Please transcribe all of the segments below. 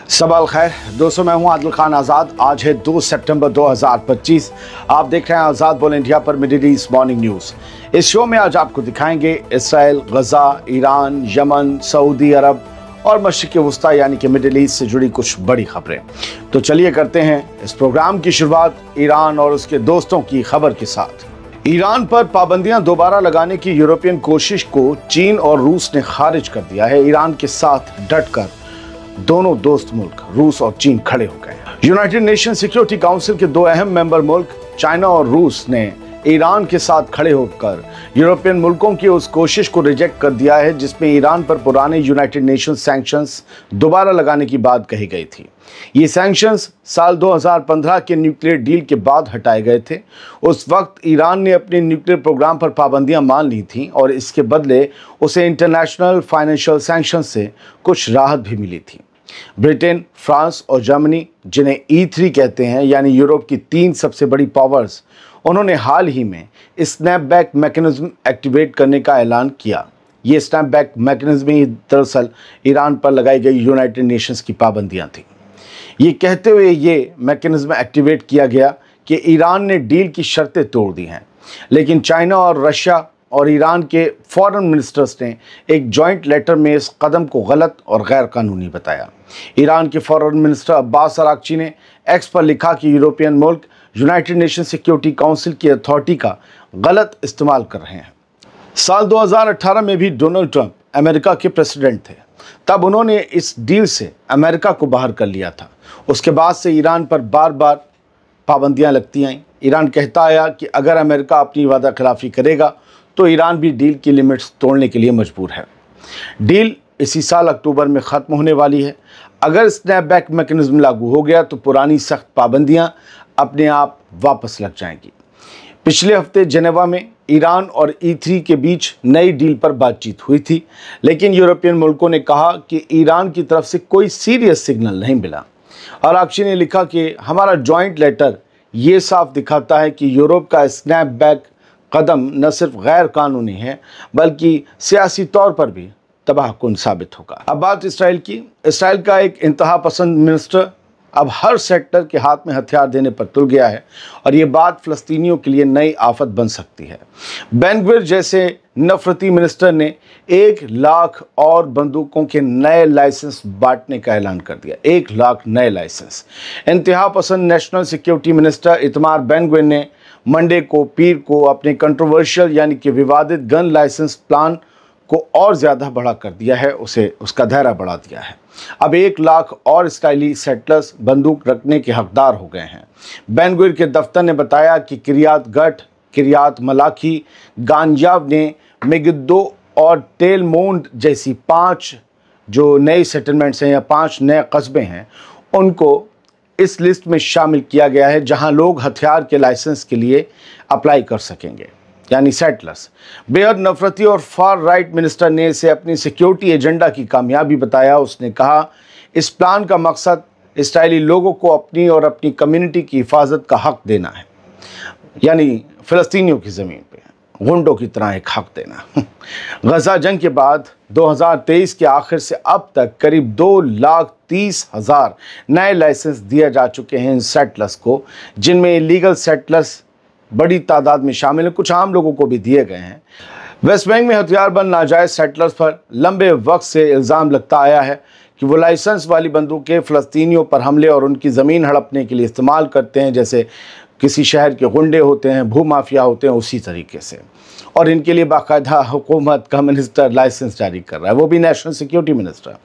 सवाल खैर दोस्तों, मैं हूं आदिल खान आज़ाद। आज है 2 सितंबर 2025। आप देख रहे हैं आज़ाद बोल इंडिया पर मिडिल ईस्ट मॉर्निंग न्यूज़। इस शो में आज आपको दिखाएंगे इसराइल, गजा, ईरान, यमन, सऊदी अरब और मशरिक़ वस्ता यानी कि मिडिल ईस्ट से जुड़ी कुछ बड़ी खबरें। तो चलिए करते हैं इस प्रोग्राम की शुरुआत ईरान और उसके दोस्तों की खबर के साथ। ईरान पर पाबंदियां दोबारा लगाने की यूरोपियन कोशिश को चीन और रूस ने खारिज कर दिया है। ईरान के साथ डटकर दोनों दोस्त मुल्क रूस और चीन खड़े हो गए। यूनाइटेड नेशन सिक्योरिटी काउंसिल के दो अहम मेंबर मुल्क चाइना और रूस ने ईरान के साथ खड़े होकर यूरोपियन मुल्कों की उस कोशिश को रिजेक्ट कर दिया है जिसमें ईरान पर पुराने यूनाइटेड नेशन सैंक्शंस दोबारा लगाने की बात कही गई थी। ये सैंक्शंस साल 2015 के न्यूक्लियर डील के बाद हटाए गए थे। उस वक्त ईरान ने अपने न्यूक्लियर प्रोग्राम पर पाबंदियां मान ली थीं और इसके बदले उसे इंटरनेशनल फाइनेंशियल सैंक्शंस से कुछ राहत भी मिली थी। ब्रिटेन, फ्रांस और जर्मनी, जिन्हें E3 कहते हैं यानी यूरोप की 3 सबसे बड़ी पावर्स, उन्होंने हाल ही में स्नैपबैक मैकेनिज्म एक्टिवेट करने का ऐलान किया। ये स्नैपबैक मैकेनिज्म ही दरअसल ईरान पर लगाई गई यूनाइटेड नेशंस की पाबंदियां थी। ये कहते हुए ये मैकेनिज्म एक्टिवेट किया गया कि ईरान ने डील की शर्तें तोड़ दी हैं, लेकिन चाइना और रशिया और ईरान के फॉरेन मिनिस्टर्स ने एक जॉइंट लेटर में इस कदम को गलत और गैर कानूनी बताया। ईरान के फॉरेन मिनिस्टर अब्बास अरागची ने एक्स पर लिखा कि यूरोपियन मुल्क यूनाइटेड नेशन सिक्योरिटी काउंसिल की अथॉरिटी का गलत इस्तेमाल कर रहे हैं। साल 2018 में भी डोनाल्ड ट्रंप अमेरिका के प्रेसिडेंट थे। तब उन्होंने इस डील से अमेरिका को बाहर कर लिया था। उसके बाद से ईरान पर बार बार पाबंदियां लगती आईं। ईरान कहता आया कि अगर अमेरिका अपनी वादा खिलाफी करेगा तो ईरान भी डील की लिमिट्स तोड़ने के लिए मजबूर है। डील इसी साल अक्टूबर में ख़त्म होने वाली है। अगर स्नैपबैक मैकेनिज्म लागू हो गया तो पुरानी सख्त पाबंदियां अपने आप वापस लग जाएंगी। पिछले हफ्ते जेनेवा में ईरान और E3 के बीच नई डील पर बातचीत हुई थी, लेकिन यूरोपियन मुल्कों ने कहा कि ईरान की तरफ से कोई सीरियस सिग्नल नहीं मिला। अरागची ने लिखा कि हमारा जॉइंट लेटर ये साफ दिखाता है कि यूरोप का स्नैपबैक कदम न सिर्फ गैर कानूनी है बल्कि सियासी तौर पर भी तबाहकुन साबित होगा। अब बात इसराइल की। इसराइल का एक इंतहा पसंद मिनिस्टर अब हर सेक्टर के हाथ में हथियार देने पर तुल गया है और ये बात फ़लस्तीनियों के लिए नई आफत बन सकती है। बेन ग्विर जैसे नफरती मिनिस्टर ने 1 लाख और बंदूकों के नए लाइसेंस बांटने का ऐलान कर दिया। 1 लाख नए लाइसेंस। इंतहा पसंद national security minister Itamar Ben Gvir ने मंडे को पीर को अपने कंट्रोवर्शियल यानी कि विवादित गन लाइसेंस प्लान को और ज़्यादा बढ़ा कर दिया है, उसका दायरा बढ़ा दिया है। अब 1 लाख और इस्राएली सेटलर्स बंदूक रखने के हकदार हो गए हैं। बेन ग्विर के दफ्तर ने बताया कि किरियात गट, किरियात मलाखी, गानयाव ने मेगिद्दो और टेल मोंड जैसी 5 जो नई सेटलमेंट्स हैं या 5 नए कस्बे हैं, उनको इस लिस्ट में शामिल किया गया है जहां लोग हथियार के लाइसेंस के लिए अप्लाई कर सकेंगे, यानी सेटलर्स। बेहद नफरती और फार राइट मिनिस्टर ने इसे अपनी सिक्योरिटी एजेंडा की कामयाबी बताया। उसने कहा इस प्लान का मकसद इस्राएली लोगों को अपनी और अपनी कम्युनिटी की हिफाजत का हक देना है, यानी फ़लस्तीनियों की ज़मीन पे गुंडों की तरह एक हक देना। गजा जंग के बाद 2023 के आखिर से अब तक करीब 2,30,000 नए लाइसेंस दिए जा चुके हैं इन सेटलर्स को, जिनमें इलीगल सेटलर्स बड़ी तादाद में शामिल हैं। कुछ आम लोगों को भी दिए गए हैं। वेस्ट बैंक में हथियारबंद नाजायज़ सेटलर्स पर लंबे वक्त से इल्ज़ाम लगता आया है कि वो लाइसेंस वाली बंदूकें फ़लस्तीनियों पर हमले और उनकी ज़मीन हड़पने के लिए इस्तेमाल करते हैं, जैसे किसी शहर के गुंडे होते हैं, भूमाफिया होते हैं, उसी तरीके से। और इनके लिए बाकायदा हुकूमत का मिनिस्टर लाइसेंस जारी कर रहा है, वो भी नेशनल सिक्योरिटी मिनिस्टर।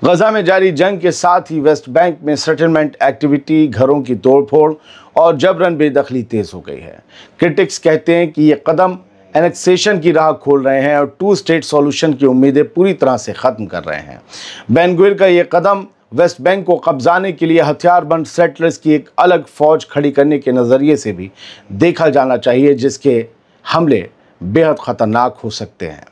गजा में जारी जंग के साथ ही वेस्ट बैंक में सेटलमेंट एक्टिविटी, घरों की तोड़फोड़ और जबरन बेदखली तेज़ हो गई है। क्रिटिक्स कहते हैं कि ये कदम एनेक्सेशन की राह खोल रहे हैं और 2 स्टेट सॉल्यूशन की उम्मीदें पूरी तरह से ख़त्म कर रहे हैं। बेन ग्विर का ये कदम वेस्ट बैंक को कब्जाने के लिए हथियारबंद सेटलर्स की एक अलग फ़ौज खड़ी करने के नज़रिए से भी देखा जाना चाहिए, जिसके हमले बेहद ख़तरनाक हो सकते हैं।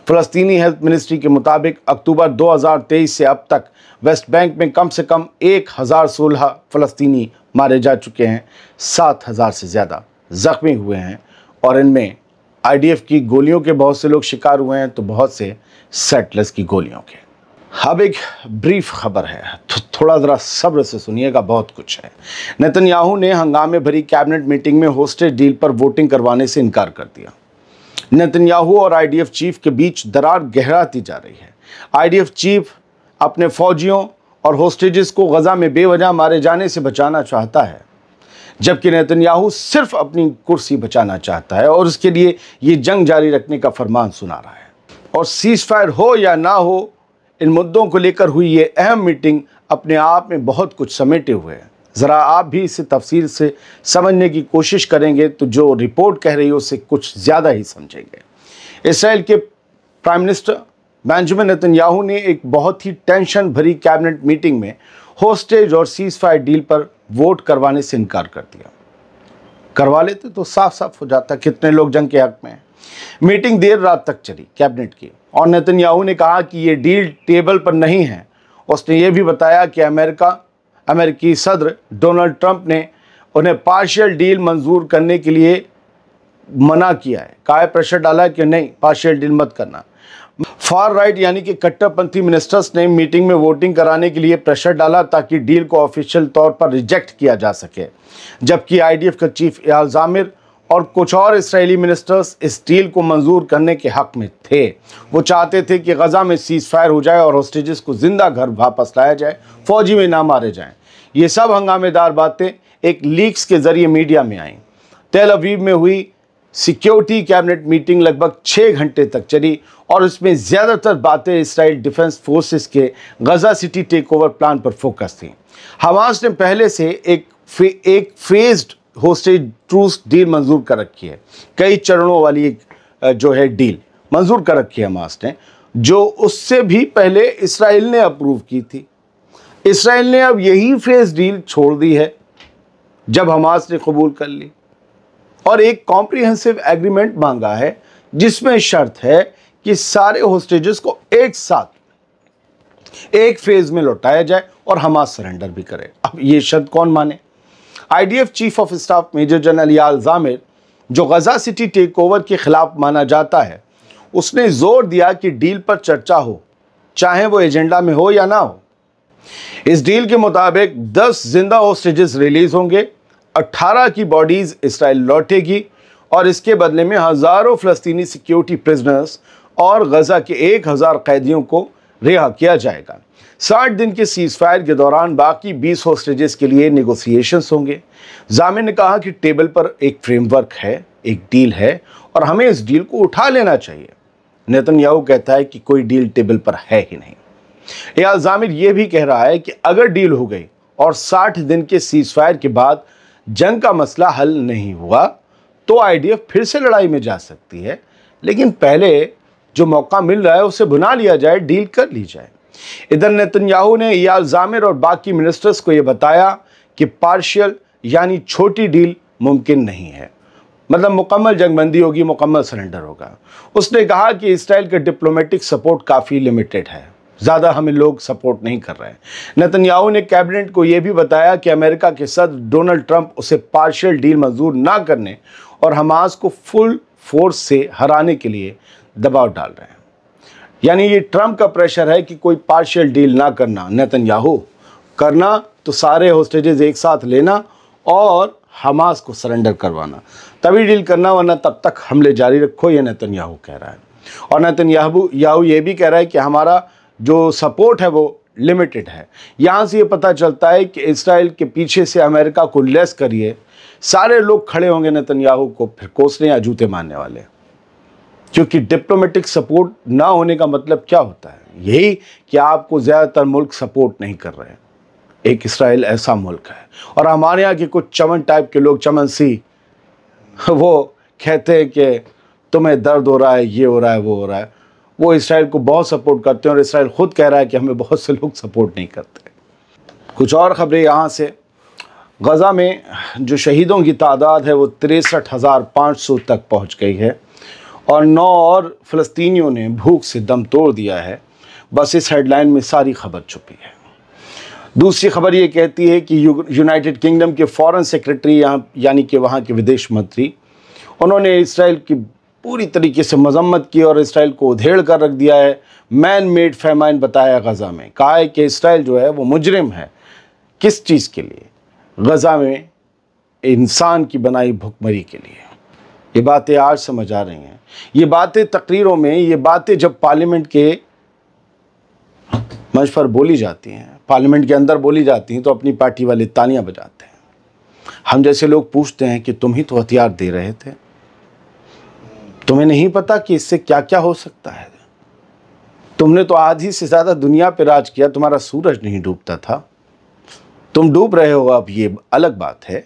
फ़लस्तीनी हेल्थ मिनिस्ट्री के मुताबिक अक्टूबर 2023 से अब तक वेस्ट बैंक में कम से कम 1016 फ़लस्तीनी मारे जा चुके हैं, 7,000 से ज़्यादा ज़ख्मी हुए हैं और इनमें IDF की गोलियों के बहुत से लोग शिकार हुए हैं तो बहुत से सेटलर्स की गोलियों के। अब एक ब्रीफ खबर है, तो थोड़ा ज़रा सब्र से सुनिएगा, बहुत कुछ है। नेतन्याहू ने हंगामे भरी कैबिनेट मीटिंग में होस्टेज डील पर वोटिंग करवाने से इनकार कर दिया। नेतन्याहू और आईडीएफ चीफ के बीच दरार गहराती जा रही है। आईडीएफ चीफ अपने फौजियों और होस्टेजेस को गजा में बेवजह मारे जाने से बचाना चाहता है, जबकि नेतन्याहू सिर्फ अपनी कुर्सी बचाना चाहता है और उसके लिए ये जंग जारी रखने का फरमान सुना रहा है। और सीज फायर हो या ना हो, इन मुद्दों को लेकर हुई ये अहम मीटिंग अपने आप में बहुत कुछ समेटे हुए है। ज़रा आप भी इसे तफसील से समझने की कोशिश करेंगे तो जो रिपोर्ट कह रही है उससे कुछ ज़्यादा ही समझेंगे। इसराइल के प्राइम मिनिस्टर बेंजामिन नेतन्याहू ने एक बहुत ही टेंशन भरी कैबिनेट मीटिंग में होस्टेज और सीज फायर डील पर वोट करवाने से इनकार कर दिया। करवा लेते तो साफ साफ हो जाता कितने लोग जंग के हक में हैं। मीटिंग देर रात तक चली कैबिनेट की, और नेतन्याहू ने कहा कि ये डील टेबल पर नहीं है। उसने ये भी बताया कि अमेरिकी सदर डोनाल्ड ट्रंप ने उन्हें पार्शियल डील मंजूर करने के लिए मना किया है, कहा है, प्रेशर डाला कि नहीं, पार्शियल डील मत करना। फार राइट यानी कि कट्टरपंथी मिनिस्टर्स ने मीटिंग में वोटिंग कराने के लिए प्रेशर डाला ताकि डील को ऑफिशियल तौर पर रिजेक्ट किया जा सके, जबकि आईडीएफ का चीफ एयाल ज़ामिर और कुछ और इस्राएली मिनिस्टर्स इस डील को मंजूर करने के हक में थे। वो चाहते थे कि गजा में सीज फायर हो जाए और होस्टेजेस को जिंदा घर वापस लाया जाए, फौजी में ना मारे जाएं। ये सब हंगामेदार बातें एक लीक्स के जरिए मीडिया में आईं। तेल अवीव में हुई सिक्योरिटी कैबिनेट मीटिंग लगभग 6 घंटे तक चली और इसमें ज़्यादातर बातें इसराइल डिफेंस फोर्सेस के गजा सिटी टेक ओवर प्लान पर फोकस थी। हमास ने पहले से एक फेज्ड होस्टेज ट्रूस डील मंजूर कर रखी है, कई चरणों वाली एक जो है डील मंजूर कर रखी है हमास ने, जो उससे भी पहले इसराइल ने अप्रूव की थी। इसराइल ने अब यही फेज डील छोड़ दी है जब हमास ने कबूल कर ली, और एक कॉम्प्रिहेंसिव एग्रीमेंट मांगा है जिसमें शर्त है कि सारे होस्टेजेस को एक साथ एक फेज में लौटाया जाए और हमास सरेंडर भी करे। अब ये शर्त कौन माने? IDF chief of staff major general Eyal Zamir, जो गजा सिटी टेक ओवर के खिलाफ माना जाता है, उसने जोर दिया कि डील पर चर्चा हो, चाहे वो एजेंडा में हो या ना हो। इस डील के मुताबिक 10 जिंदा होस्टेजेस रिलीज होंगे, 18 की बॉडीज इसराइल लौटेगी और इसके बदले में हजारों फ़लस्तीनी सिक्योरिटी प्रिजनर्स और गजा के 1000 कैदियों को रिहा किया जाएगा। 60 दिन के सीज फायर के दौरान बाकी 20 होस्टेजेस के लिए नेगोशिएशंस होंगे। ज़ामिर ने कहा कि टेबल पर एक फ्रेमवर्क है, एक डील है और हमें इस डील को उठा लेना चाहिए। नेतन्याहू कहता है कि कोई डील टेबल पर है ही नहीं। एयाल ज़ामिर यह भी कह रहा है कि अगर डील हो गई और 60 दिन के सीज फायर के बाद जंग का मसला हल नहीं हुआ तो आईडीएफ फिर से लड़ाई में जा सकती है, लेकिन पहले जो मौका मिल रहा है उसे भुना लिया जाए, डील कर ली जाए। इधर नेतन्याहू ने एयाल ज़ामिर और बाकी मिनिस्टर्स को यह बताया कि पार्शियल यानी छोटी डील मुमकिन नहीं है, मतलब मुकम्मल जंगबंदी होगी, मुकम्मल सरेंडर होगा। उसने कहा कि इसराइल का डिप्लोमेटिक सपोर्ट काफ़ी लिमिटेड है, ज़्यादा हमें लोग सपोर्ट नहीं कर रहे हैं। नेतन्याहू ने कैबिनेट को यह भी बताया कि अमेरिका के सदर डोनाल्ड ट्रंप उसे पार्शियल डील मंजूर ना करने और हमास को फुल फोर्स से हराने के लिए दबाव डाल रहे हैं। यानी ये ट्रंप का प्रेशर है कि कोई पार्शियल डील ना करना, नेतन्याहू करना तो सारे होस्टेजेस एक साथ लेना और हमास को सरेंडर करवाना, तभी डील करना, वरना तब तक हमले जारी रखो, ये नेतन्याहू कह रहा है। और नेतन्याहू ये भी कह रहा है कि हमारा जो सपोर्ट है वो लिमिटेड है। यहाँ से ये पता चलता है कि इसराइल के पीछे से अमेरिका को लेस करिए, सारे लोग खड़े होंगे नेतन्याहू को फिर कोसने या जूते मारने वाले, क्योंकि डिप्लोमेटिक सपोर्ट ना होने का मतलब क्या होता है? यही कि आपको ज़्यादातर मुल्क सपोर्ट नहीं कर रहे हैं। एक इसराइल ऐसा मुल्क है और हमारे यहाँ के कुछ चमन टाइप के लोग, चमन सी, वो कहते हैं कि तुम्हें दर्द हो रहा है, ये हो रहा है, वो हो रहा है। वो इसराइल को बहुत सपोर्ट करते हैं और इसराइल खुद कह रहा है कि हमें बहुत से लोग सपोर्ट नहीं करते। कुछ और ख़बरें यहाँ से। गज़ा में जो शहीदों की तादाद है वो 63,500 तक पहुँच गई है और 9 और फ़लस्तीनियों ने भूख से दम तोड़ दिया है। बस इस हेडलाइन में सारी खबर छुपी है। दूसरी खबर ये कहती है कि यूनाइटेड किंगडम के फॉरेन सेक्रेटरी यानी कि वहाँ के विदेश मंत्री, उन्होंने इसराइल की पूरी तरीके से मजम्मत की और इसराइल को उधेड़ कर रख दिया है। मैन मेड फेमाइन बताया गज़ा में, कहा है कि इसराइल जो है वो मुजरिम है। किस चीज़ के लिए? गज़ा में इंसान की बनाई भुखमरी के लिए। ये बातें आज समझ आ रही हैं। ये बातें तकरीरों में, ये बातें जब पार्लियामेंट के मंच पर बोली जाती हैं, पार्लियामेंट के अंदर बोली जाती हैं, तो अपनी पार्टी वाले तालियां बजाते हैं। हम जैसे लोग पूछते हैं कि तुम ही तो हथियार दे रहे थे, तुम्हें नहीं पता कि इससे क्या क्या हो सकता है? तुमने तो आधी से ज़्यादा दुनिया पर राज किया, तुम्हारा सूरज नहीं डूबता था। तुम डूब रहे हो अब, ये अलग बात है,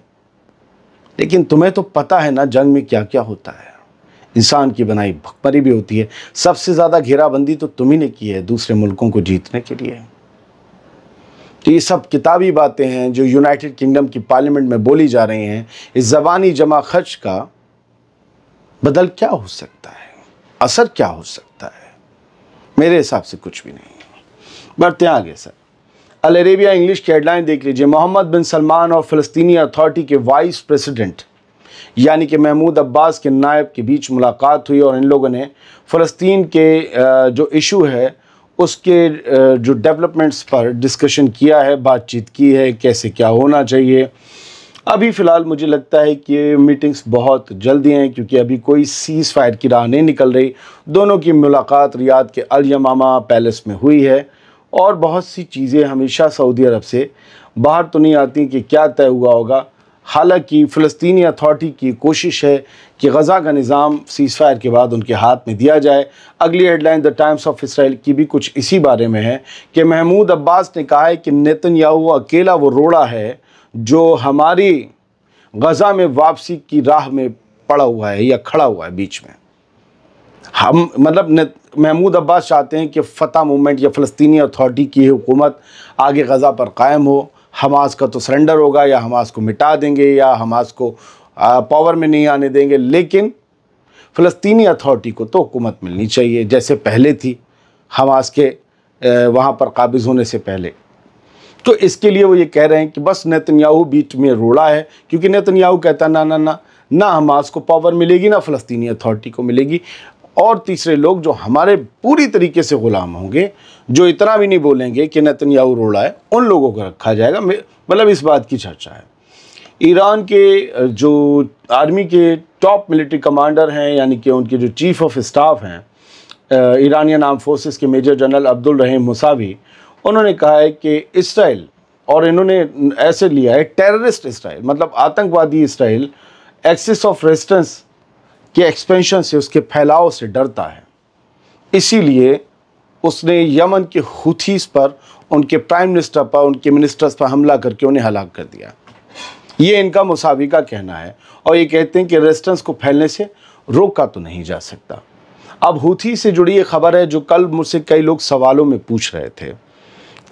लेकिन तुम्हें तो पता है ना जंग में क्या क्या होता है। इंसान की बनाई भुखमरी भी होती है। सबसे ज़्यादा घेराबंदी तो तुम ही ने की है दूसरे मुल्कों को जीतने के लिए। तो ये सब किताबी बातें हैं जो यूनाइटेड किंगडम की पार्लियामेंट में बोली जा रही हैं। इस ज़बानी जमा खर्च का बदल क्या हो सकता है, असर क्या हो सकता है? मेरे हिसाब से कुछ भी नहीं। बढ़ते हैं आगे सर। अल अरेबिया इंग्लिश की हेडलाइन देख लीजिए। मोहम्मद बिन सलमान और फ़लस्तीनी अथॉरिटी के वाइस प्रेसिडेंट यानी कि महमूद अब्बास के नायब के बीच मुलाकात हुई और इन लोगों ने फ़लस्तीन के जो इशू है उसके जो डेवलपमेंट्स पर डिस्कशन किया है, बातचीत की है, कैसे क्या होना चाहिए। अभी फ़िलहाल मुझे लगता है कि मीटिंग्स बहुत जल्दी हैं, क्योंकि अभी कोई सीज़ फायर की राह नहीं निकल रही। दोनों की मुलाकात रियाद के अल यमामा पैलेस में हुई है और बहुत सी चीज़ें हमेशा सऊदी अरब से बाहर तो नहीं आती कि क्या तय हुआ होगा। हालांकि फ़लस्तीनी अथॉरिटी की कोशिश है कि गज़ा का निज़ाम सीज़ फायर के बाद उनके हाथ में दिया जाए। अगली headline the times of Israel की भी कुछ इसी बारे में है कि महमूद अब्बास ने कहा है कि नेतन्याहू अकेला वो रोड़ा है जो हमारी गज़ा में वापसी की राह में पड़ा हुआ है या खड़ा हुआ है बीच में। हम मतलब महमूद अब्बास चाहते हैं कि फ़तह मूवमेंट या फ़लस्तीनी अथॉरिटी की हुकूमत आगे गज़ा पर कायम हो। हमास का तो सरेंडर होगा या हमास को मिटा देंगे या हमास को पावर में नहीं आने देंगे, लेकिन फ़लस्तीनी अथॉरिटी को तो हुकूमत मिलनी चाहिए जैसे पहले थी हमास के वहाँ पर काबिज़ होने से पहले। तो इसके लिए वो ये कह रहे हैं कि बस नेतन्याहू बीच में रोड़ा है, क्योंकि नेतन्याहू कहता ना ना ना ना हमास को पावर मिलेगी ना फ़लस्तीनी अथॉरिटी को मिलेगी। और तीसरे लोग जो हमारे पूरी तरीके से ग़ुलाम होंगे, जो इतना भी नहीं बोलेंगे कि नेतन्याहू रोड़ा है, उन लोगों को रखा जाएगा। मतलब इस बात की चर्चा है। ईरान के जो आर्मी के टॉप मिलिट्री कमांडर हैं यानी कि उनके जो चीफ़ ऑफ स्टाफ हैं ईरानियन आर्म फोर्सेस के मेजर जनरल अब्दुल रहीम मुसावी, उन्होंने कहा है कि इसराइल, और इन्होंने ऐसे लिया है टेररिस्ट इसराइल, मतलब आतंकवादी इसराइल एक्सिस ऑफ रेजिस्टेंस के एक्सपेंशन से, उसके फैलाव से डरता है। इसीलिए उसने यमन के हुथीस पर, उनके प्राइम मिनिस्टर पर, उनके मिनिस्टर्स पर हमला करके उन्हें हलाक कर दिया। ये इनका मुसावी का कहना है और ये कहते हैं कि रेजिस्टेंस को फैलने से रोका तो नहीं जा सकता। अब हुथी से जुड़ी ये खबर है जो कल मुझसे कई लोग सवालों में पूछ रहे थे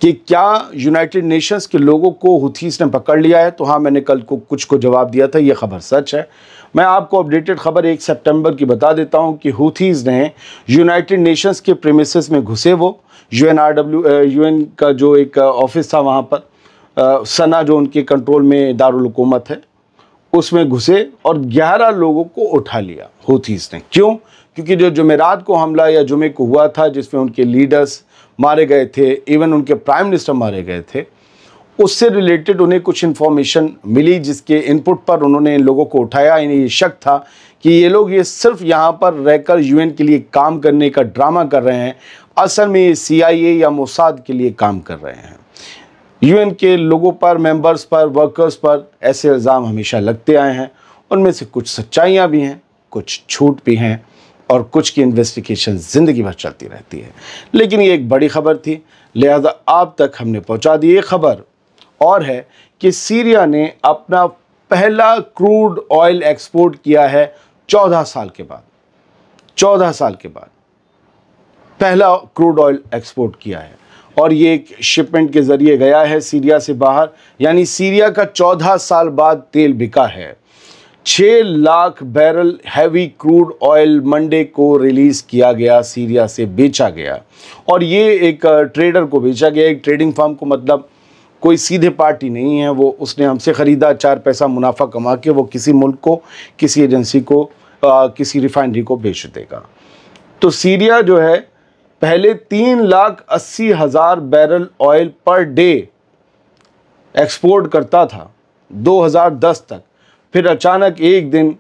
कि क्या यूनाइटेड नेशंस के लोगों को हुथीस ने पकड़ लिया है। तो हाँ, मैंने कल को कुछ को जवाब दिया था, ये खबर सच है। मैं आपको अपडेटेड खबर 1 सितंबर की बता देता हूं कि हुथीज़ ने यूनाइटेड नेशंस के प्रीमिसेस में घुसे, वो यूएन का जो एक ऑफिस था वहां पर, सना जो उनके कंट्रोल में दारुल हुकूमत है, उसमें घुसे और 11 लोगों को उठा लिया हुथीज़ ने। क्यों? क्योंकि जो जुमेरात को हमला या जुमे को हुआ था जिसमें उनके लीडर्स मारे गए थे, इवन उनके प्राइम मिनिस्टर मारे गए थे, उससे रिलेटेड उन्हें कुछ इन्फॉर्मेशन मिली जिसके इनपुट पर उन्होंने इन लोगों को उठाया। इन्हें ये शक था कि ये लोग ये सिर्फ यहाँ पर रहकर यूएन के लिए काम करने का ड्रामा कर रहे हैं, असल में CIA या मोसाद के लिए काम कर रहे हैं। यूएन के लोगों पर, मेंबर्स पर, वर्कर्स पर ऐसे इल्ज़ाम हमेशा लगते आए हैं। उनमें से कुछ सच्चाइयाँ भी हैं, कुछ झूठ भी हैं और कुछ की इन्वेस्टिगेशन ज़िंदगी भर चलती रहती है। लेकिन ये एक बड़ी खबर थी, लिहाजा आप तक हमने पहुँचा दी। ये खबर और है कि सीरिया ने अपना पहला क्रूड ऑयल एक्सपोर्ट किया है 14 साल के बाद। 14 साल के बाद पहला क्रूड ऑयल एक्सपोर्ट किया है और ये एक शिपमेंट के ज़रिए गया है सीरिया से बाहर, यानी सीरिया का 14 साल बाद तेल बिका है। 6 lakh barrel heavy crude oil Monday को रिलीज़ किया गया, सीरिया से बेचा गया और ये एक ट्रेडर को बेचा गया, एक ट्रेडिंग फर्म को। मतलब कोई सीधे पार्टी नहीं है, वो उसने हमसे ख़रीदा, 4 पैसा मुनाफा कमा के वो किसी मुल्क को, किसी एजेंसी को किसी रिफाइनरी को बेच देगा। तो सीरिया जो है पहले 3,80,000 barrel oil per day export करता था 2010 तक। फिर अचानक एक दिन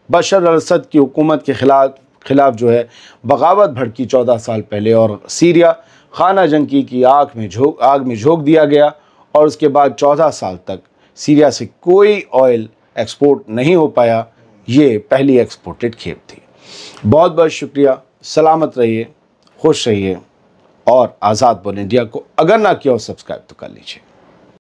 बशर अल-असद की हुकूमत के खिलाफ जो है बगावत भड़की 14 साल पहले, और सीरिया खाना जंगी की आग में झोंक दिया गया, और उसके बाद 14 साल तक सीरिया से कोई ऑयल एक्सपोर्ट नहीं हो पाया। ये पहली एक्सपोर्टेड खेप थी। बहुत बहुत शुक्रिया। सलामत रहिए, खुश रहिए, और आज़ाद बोल इंडिया को अगर ना किया हो सब्सक्राइब तो कर लीजिए।